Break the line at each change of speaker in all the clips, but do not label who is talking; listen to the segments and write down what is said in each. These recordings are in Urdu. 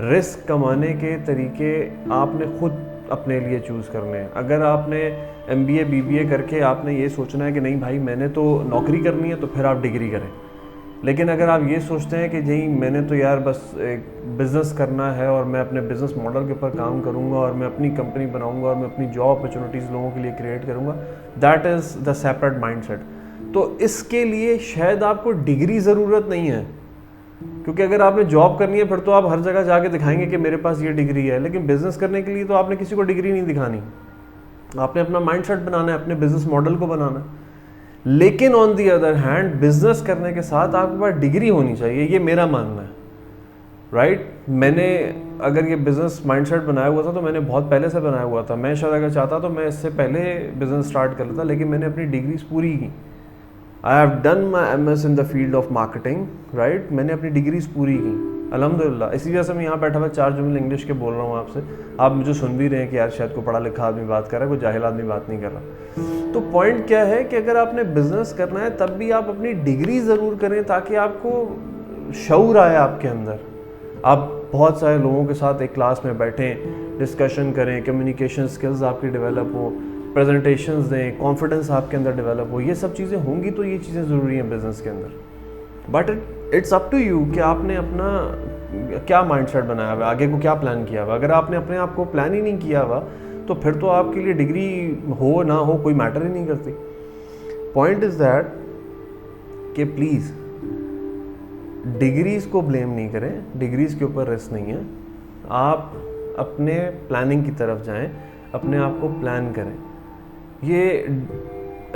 رسک کمانے کے طریقے آپ نے خود اپنے لیے چوز کرنے ہیں. اگر آپ نے MBA BBA کر کے آپ نے یہ سوچنا ہے کہ نہیں بھائی میں نے تو نوکری کرنی ہے, تو پھر آپ ڈگری کریں. لیکن اگر آپ یہ سوچتے ہیں کہ نہیں میں نے تو یار بس ایک بزنس کرنا ہے اور میں اپنے بزنس ماڈل کے اوپر کام کروں گا اور میں اپنی کمپنی بناؤں گا اور میں اپنی جاب اپرچونیٹیز لوگوں کے لیے کریٹ کروں گا, that is the separate mindset. تو اس کے لیے شاید آپ کو ڈگری ضرورت نہیں ہے, کیونکہ اگر آپ نے جاب کرنی ہے پھر تو آپ ہر جگہ جا کے دکھائیں گے کہ میرے پاس یہ ڈگری ہے. لیکن بزنس کرنے کے لیے تو آپ نے کسی کو ڈگری نہیں دکھانی, آپ نے اپنا مائنڈ سیٹ بنانا ہے, اپنے بزنس ماڈل کو بنانا ہے. لیکن آن دی ادر ہینڈ بزنس کرنے کے ساتھ آپ کے پاس ڈگری ہونی چاہیے, یہ میرا ماننا ہے. رائٹ, میں نے اگر یہ بزنس مائنڈ سیٹ بنایا ہوا تھا تو میں نے بہت پہلے سے بنایا ہوا تھا. میں شاید اگر چاہتا تو میں اس سے پہلے بزنس اسٹارٹ کر لیتا, لیکن میں نے اپنی ڈگریز پوری کی. I have done my MS in the field of marketing. Right, میں نے اپنی ڈگریز پوری کی الحمدللہ. اسی وجہ سے میں یہاں بیٹھا ہوا 4 جملے انگلش کے بول رہا ہوں آپ سے. آپ مجھے سن بھی رہے ہیں کہ یار شاید کوئی پڑھا لکھا آدمی بات کر رہا ہے, کوئی جاہل آدمی بات نہیں کر رہا. تو پوائنٹ کیا ہے کہ اگر آپ نے بزنس کرنا ہے تب بھی آپ اپنی ڈگری ضرور کریں تاکہ آپ کو شعور آئے آپ کے اندر. آپ بہت سارے لوگوں کے ساتھ ایک کلاس میں بیٹھیں, ڈسکشن کریں, کمیونیکیشن اسکلز آپ کی ڈیولپ ہوں, پریزنٹیشنز دیں, کانفیڈنس آپ کے اندر ڈیولپ ہو. یہ سب چیزیں ہوں گی تو یہ چیزیں ضروری ہیں بزنس کے اندر. But it's up to you کہ آپ نے اپنا کیا مائنڈ سیٹ بنایا ہوا ہے, آگے کو کیا پلان کیا ہوا. اگر آپ نے اپنے آپ کو پلان ہی نہیں کیا ہوا تو پھر تو آپ کے لیے ڈگری ہو نہ ہو کوئی میٹر ہی نہیں کرتی. پوائنٹ از دیٹ کہ پلیز ڈگریز کو بلیم نہیں کریں, ڈگریز کے اوپر رسک نہیں ہے. آپ اپنے پلاننگ کی طرف جائیں, اپنے آپ کو پلان کریں. یہ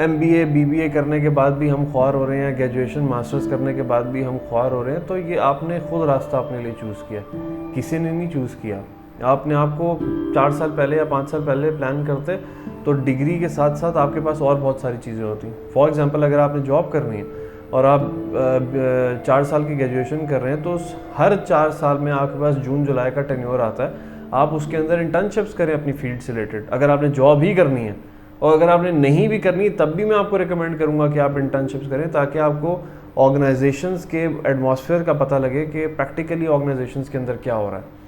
MBA BBA کرنے کے بعد بھی ہم خوار ہو رہے ہیں, گریجویشن ماسٹرز کرنے کے بعد بھی ہم خوار ہو رہے ہیں, تو یہ آپ نے خود راستہ اپنے لیے چوز کیا, کسی نے نہیں چوز کیا. آپ نے آپ کو 4 سال پہلے یا 5 سال پہلے پلان کرتے تو ڈگری کے ساتھ ساتھ آپ کے پاس اور بہت ساری چیزیں ہوتی. فار ایگزامپل اگر آپ نے جاب کرنی ہے اور آپ 4 سال کی گریجویشن کر رہے ہیں تو ہر 4 سال میں آپ کے پاس جون جولائی کا ٹینیور آتا ہے. آپ اس کے اندر انٹرنشپس کریں اپنی فیلڈ سے ریلیٹڈ, اگر آپ نے جاب ہی کرنی ہے. اور اگر آپ نے نہیں بھی کرنی تب بھی میں آپ کو ریکمینڈ کروں گا کہ آپ انٹرنشپس کریں تاکہ آپ کو آرگنائزیشنز کے ایٹماسفیئر کا پتہ لگے کہ پریکٹیکلی آرگنائزیشنز کے اندر کیا ہو رہا ہے.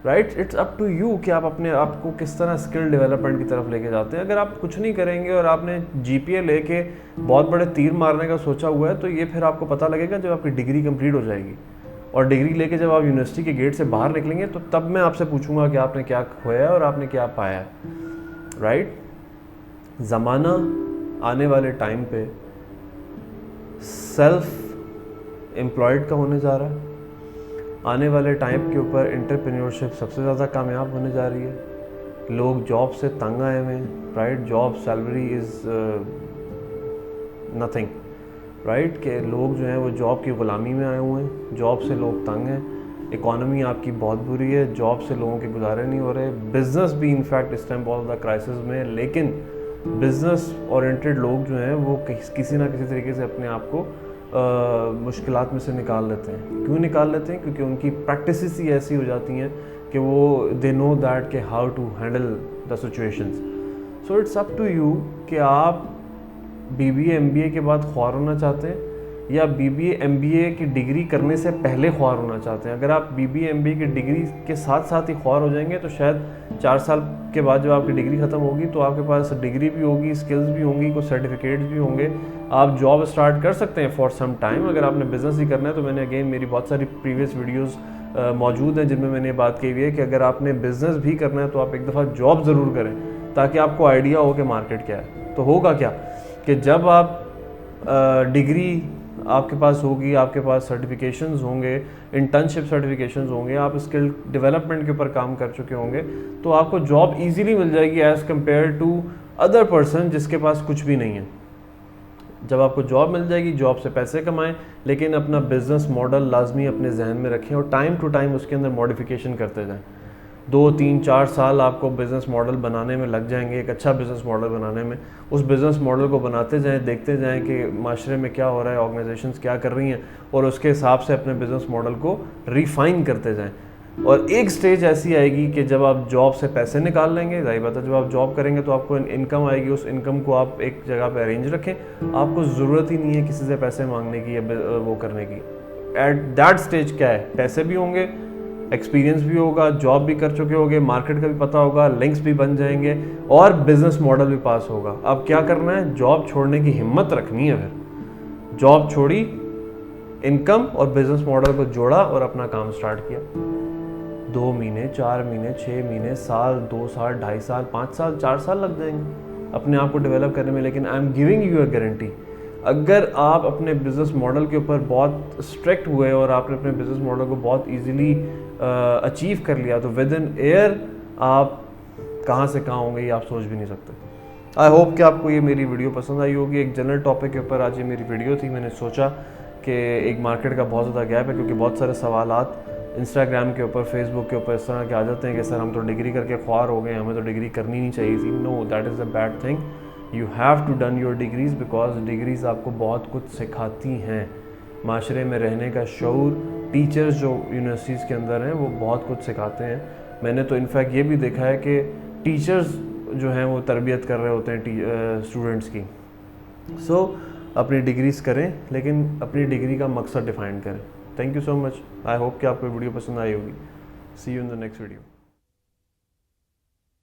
Right, it's up to you کہ آپ اپنے آپ کو کس طرح اسکل ڈیولپمنٹ کی طرف لے کے جاتے ہیں. اگر آپ کچھ نہیں کریں گے اور آپ نے GPA لے کے بہت بڑے تیر مارنے کا سوچا ہوا ہے تو یہ پھر آپ کو پتہ لگے گا جب آپ کی ڈگری کمپلیٹ ہو جائے گی. اور ڈگری لے کے جب آپ یونیورسٹی کے گیٹ سے باہر نکلیں گے تو تب میں آپ سے پوچھوں گا کہ آپ نے کیا کھویا ہے اور آپ نے کیا پایا ہے. رائٹ, زمانہ آنے والے ٹائم پہ سیلف امپلائڈ کا ہونے جا رہا ہے. آنے والے ٹائم کے اوپر انٹرپرینیورشپ سب سے زیادہ کامیاب ہونے جا رہی ہے. لوگ جاب سے تنگ آئے ہوئے ہیں. Right, job salary is nothing. Right, کہ لوگ جو ہیں وہ جاب کی غلامی میں آئے ہوئے ہیں, جاب سے لوگ تنگ ہیں. اکانومی آپ کی بہت بری ہے, جاب سے لوگوں کے گزارے نہیں ہو رہے. بزنس بھی انفیکٹ اس ٹائم بہت زیادہ کرائسس میں ہے, لیکن بزنس اورینٹیڈ لوگ جو ہیں وہ کسی نہ کسی طریقے سے اپنے آپ کو مشکلات میں سے نکال لیتے ہیں. کیوں نکال لیتے ہیں؟ کیونکہ ان کی پریکٹسز ہی ایسی ہو جاتی ہیں کہ وہ دے نو دیٹ کہ how to handle the situations. So it's up to you کہ آپ BBA MBA کے بعد خوار ہونا چاہتے ہیں یا BBA MBA کی ڈگری کرنے سے پہلے خوار ہونا چاہتے ہیں. اگر آپ BBA MBA کی ڈگری کے ساتھ ساتھ ہی خوار ہو جائیں گے تو شاید 4 سال کے بعد جب آپ کی ڈگری ختم ہوگی تو آپ کے پاس ڈگری بھی ہوگی, اسکلز بھی ہوں گی, کچھ سرٹیفکیٹس بھی ہوں گے. آپ جاب اسٹارٹ کر سکتے ہیں فار سم ٹائم. اگر آپ نے بزنس ہی کرنا ہے تو میں نے اگین میری بہت ساری پریویس ویڈیوز موجود ہیں جن میں میں نے یہ بات کہی ہوئی ہے کہ اگر آپ نے بزنس بھی کرنا ہے تو آپ ایک دفعہ جاب ضرور کریں تاکہ آپ کو آئیڈیا ہو کہ مارکیٹ کیا ہے. تو ہوگا کیا کہ جب آپ ڈگری آپ کے پاس ہوگی, آپ کے پاس سرٹیفکیشنز ہوں گے, انٹرنشپ سرٹیفکیشنز ہوں گے, آپ اسکل ڈیولپمنٹ کے اوپر کام کر چکے ہوں گے تو آپ کو جاب ایزیلی مل جائے گی as compare to other person جس کے پاس کچھ بھی نہیں ہے. جب آپ کو جاب مل جائے گی, جاب سے پیسے کمائیں, لیکن اپنا بزنس ماڈل لازمی اپنے ذہن میں رکھیں اور ٹائم ٹو ٹائم اس کے اندر ماڈیفیکیشن کرتے جائیں. 2 3 4 سال آپ کو بزنس ماڈل بنانے میں لگ جائیں گے, ایک اچھا بزنس ماڈل بنانے میں. اس بزنس ماڈل کو بناتے جائیں, دیکھتے جائیں کہ معاشرے میں کیا ہو رہا ہے, آرگنائزیشنز کیا کر رہی ہیں, اور اس کے حساب سے اپنے بزنس ماڈل کو ریفائن کرتے جائیں. اور ایک سٹیج ایسی آئے گی کہ جب آپ جاب سے پیسے نکال لیں گے, ظاہر بات ہے جب آپ جاب کریں گے تو آپ کو انکم آئے گی, اس انکم کو آپ ایک جگہ پہ ارینج رکھیں, آپ کو ضرورت ہی نہیں ہے کسی سے پیسے مانگنے کی یا وہ کرنے کی. ایٹ دیٹ سٹیج کیا ہے, پیسے بھی ہوں گے, ایکسپیرینس بھی ہوگا, جاب بھی کر چکے ہوگے, مارکیٹ کا بھی پتہ ہوگا, لنکس بھی بن جائیں گے اور بزنس ماڈل بھی پاس ہوگا. اب کیا کرنا ہے, جاب چھوڑنے کی ہمت رکھنی ہے. پھر جاب چھوڑی, انکم اور بزنس ماڈل کو جوڑا اور اپنا کام سٹارٹ کیا. 2 مہینے, 4 مہینے, 6 مہینے, سال, 2 سال, 2.5 سال, 5 سال, 4 سال لگ جائیں گے اپنے آپ کو ڈیولپ کرنے میں. لیکن I am giving you a guarantee, اگر آپ اپنے بزنس ماڈل کے اوپر بہت اسٹرکٹ ہوئے اور آپ نے اپنے بزنس ماڈل کو بہت ایزیلی اچیو کر لیا, تو ود ان ایئر آپ کہاں سے کہاں ہوں گے یہ آپ سوچ بھی نہیں سکتے. آئی ہوپ کہ آپ کو یہ میری ویڈیو پسند آئی ہوگی. ایک جنرل ٹاپک کے اوپر آج یہ میری ویڈیو تھی. میں نے سوچا کہ ایک مارکیٹ کا بہت زیادہ گیپ ہے, کیونکہ بہت سارے سوالات انسٹاگرام کے اوپر, فیس بک کے اوپر اس طرح کے آ جاتے ہیں کہ سر ہم تو ڈگری کر کے خوار ہو گئے, ہمیں تو ڈگری کرنی نہیں چاہیے تھی. No, that is a bad thing. You have to done your degrees, because degrees آپ کو بہت کچھ سکھاتی ہیں. معاشرے میں رہنے کا شعور, ٹیچرز جو یونیورسٹیز کے اندر ہیں وہ بہت کچھ سکھاتے ہیں. میں نے تو انفیکٹ یہ بھی دیکھا ہے کہ ٹیچرز جو ہیں وہ تربیت کر رہے ہوتے ہیں اسٹوڈنٹس کی. سو اپنی ڈگریز کریں, لیکن اپنی ڈگری کا مقصد ڈیفائن کریں. Thank you so much. I hope کہ آپ کو ویڈیو پسند آئی ہوگی. See you in the next video.